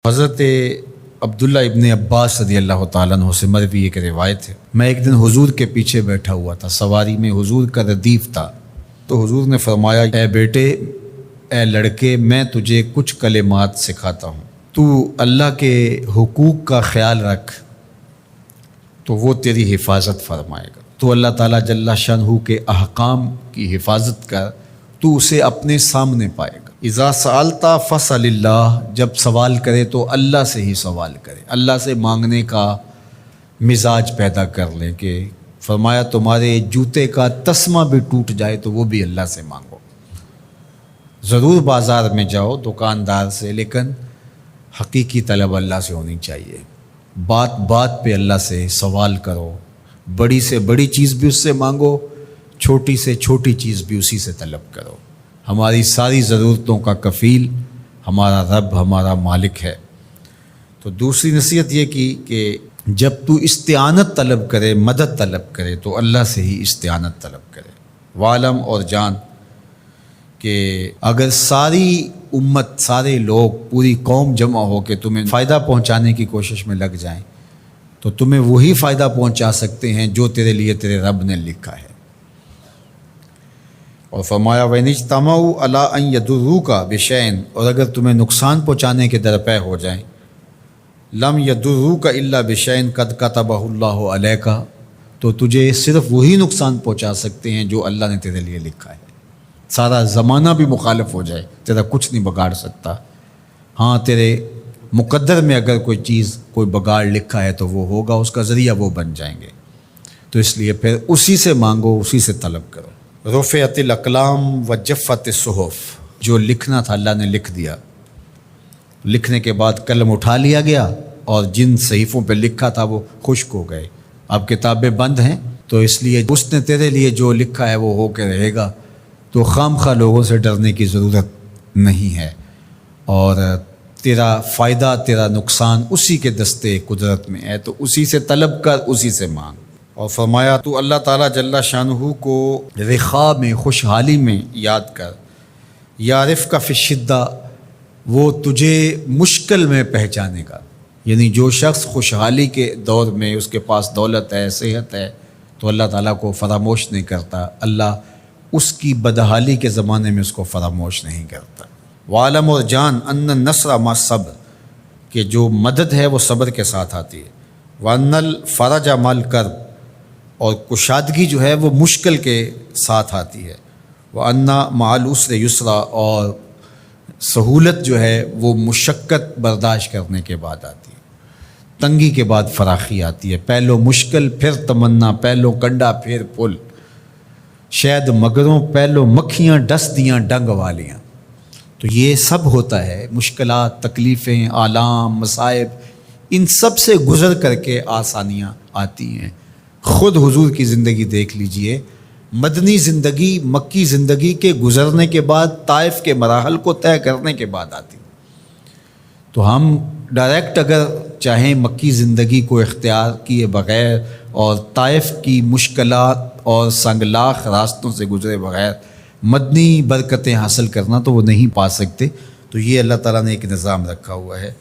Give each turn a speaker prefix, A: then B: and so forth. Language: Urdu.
A: حضرت عبداللہ ابن عباس رضی اللہ تعالیٰ عنہ سے مروی ایک روایت ہے، میں ایک دن حضور کے پیچھے بیٹھا ہوا تھا، سواری میں حضور کا ردیف تھا، تو حضور نے فرمایا، اے بیٹے، اے لڑکے، میں تجھے کچھ کلمات سکھاتا ہوں، تو اللہ کے حقوق کا خیال رکھ تو وہ تیری حفاظت فرمائے گا۔ تو اللہ تعالیٰ جل شانہ کے احکام کی حفاظت کر، تو اسے اپنے سامنے پائے گا۔ اذا سألت فاسأل اللہ، جب سوال کرے تو اللہ سے ہی سوال کرے، اللہ سے مانگنے کا مزاج پیدا کر لیں کہ فرمایا تمہارے جوتے کا تسمہ بھی ٹوٹ جائے تو وہ بھی اللہ سے مانگو۔ ضرور بازار میں جاؤ دکاندار سے، لیکن حقیقی طلب اللہ سے ہونی چاہیے۔ بات بات پہ اللہ سے سوال کرو، بڑی سے بڑی چیز بھی اس سے مانگو، چھوٹی سے چھوٹی چیز بھی اسی سے طلب کرو۔ ہماری ساری ضرورتوں کا کفیل ہمارا رب، ہمارا مالک ہے۔ تو دوسری نصیحت یہ کی کہ جب تو استعانت طلب کرے، مدد طلب کرے، تو اللہ سے ہی استعانت طلب کرے۔ وعلم، اور جان کہ اگر ساری امت، سارے لوگ، پوری قوم جمع ہو کے تمہیں فائدہ پہنچانے کی کوشش میں لگ جائیں تو تمہیں وہی فائدہ پہنچا سکتے ہیں جو تیرے لیے تیرے رب نے لکھا ہے۔ اور فرمایا وَإِنِ اجْتَمَعُوا عَلَىٰ أَن يَضُرُّوكَ بِشَيْءٍ، اور اگر تمہیں نقصان پہنچانے کے درپے ہو جائیں، لَمْ يَضُرُّوكَ إِلَّا بِشَيْءٍ قَدْ كَتَبَهُ اللَّهُ عَلَيْكَ، تو تجھے صرف وہی نقصان پہنچا سکتے ہیں جو اللہ نے تیرے لیے لکھا ہے۔ سارا زمانہ بھی مخالف ہو جائے، تیرا کچھ نہیں بگاڑ سکتا۔ ہاں، تیرے مقدر میں اگر کوئی چیز، کوئی بگاڑ لکھا ہے تو وہ ہوگا، اس کا ذریعہ وہ بن جائیں گے۔ تو اس لیے پھر اسی سے مانگو، اسی سے طلب کرو۔ رفعت الاقلام وجفت الصحف، جو لکھنا تھا اللہ نے لکھ دیا، لکھنے کے بعد قلم اٹھا لیا گیا اور جن صحیفوں پہ لکھا تھا وہ خشک ہو گئے، اب کتابیں بند ہیں۔ تو اس لیے اس نے تیرے لیے جو لکھا ہے وہ ہو کے رہے گا، تو خام خواہ لوگوں سے ڈرنے کی ضرورت نہیں ہے، اور تیرا فائدہ، تیرا نقصان اسی کے دستے قدرت میں ہے، تو اسی سے طلب کر، اسی سے مانگ۔ اور فرمایا تو اللہ تعالیٰ جل شانہ کو رخاء میں، خوشحالی میں یاد کر، یعرف کا فی الشدہ، وہ تجھے مشکل میں پہچانے گا۔ یعنی جو شخص خوشحالی کے دور میں اس کے پاس دولت ہے، صحت ہے، تو اللہ تعالیٰ کو فراموش نہیں کرتا، اللہ اس کی بدحالی کے زمانے میں اس کو فراموش نہیں کرتا۔ وعلم، اور جان، ان النصر مع الصبر، کہ جو مدد ہے وہ صبر کے ساتھ آتی ہے۔ وان الفرج مع الکرب، اور کشادگی جو ہے وہ مشکل کے ساتھ آتی ہے۔ وان مع العسر یسرا، اور سہولت جو ہے وہ مشقت برداشت کرنے کے بعد آتی ہے، تنگی کے بعد فراخی آتی ہے۔ پہلو مشکل پھر تمنا، پہلو کنڈا پھر پل، شاید مگروں پہلو مکھیاں ڈس دیاں ڈنگ والیاں۔ تو یہ سب ہوتا ہے، مشکلات، تکلیفیں، آلام، مصائب، ان سب سے گزر کر کے آسانیاں آتی ہیں۔ خود حضور کی زندگی دیکھ لیجئے، مدنی زندگی، مکی زندگی کے گزرنے کے بعد طائف کے مراحل کو طے کرنے کے بعد آتی۔ تو ہم ڈائریکٹ اگر چاہیں مکی زندگی کو اختیار کیے بغیر اور طائف کی مشکلات اور سنگلاخ راستوں سے گزرے بغیر مدنی برکتیں حاصل کرنا، تو وہ نہیں پا سکتے۔ تو یہ اللہ تعالیٰ نے ایک نظام رکھا ہوا ہے۔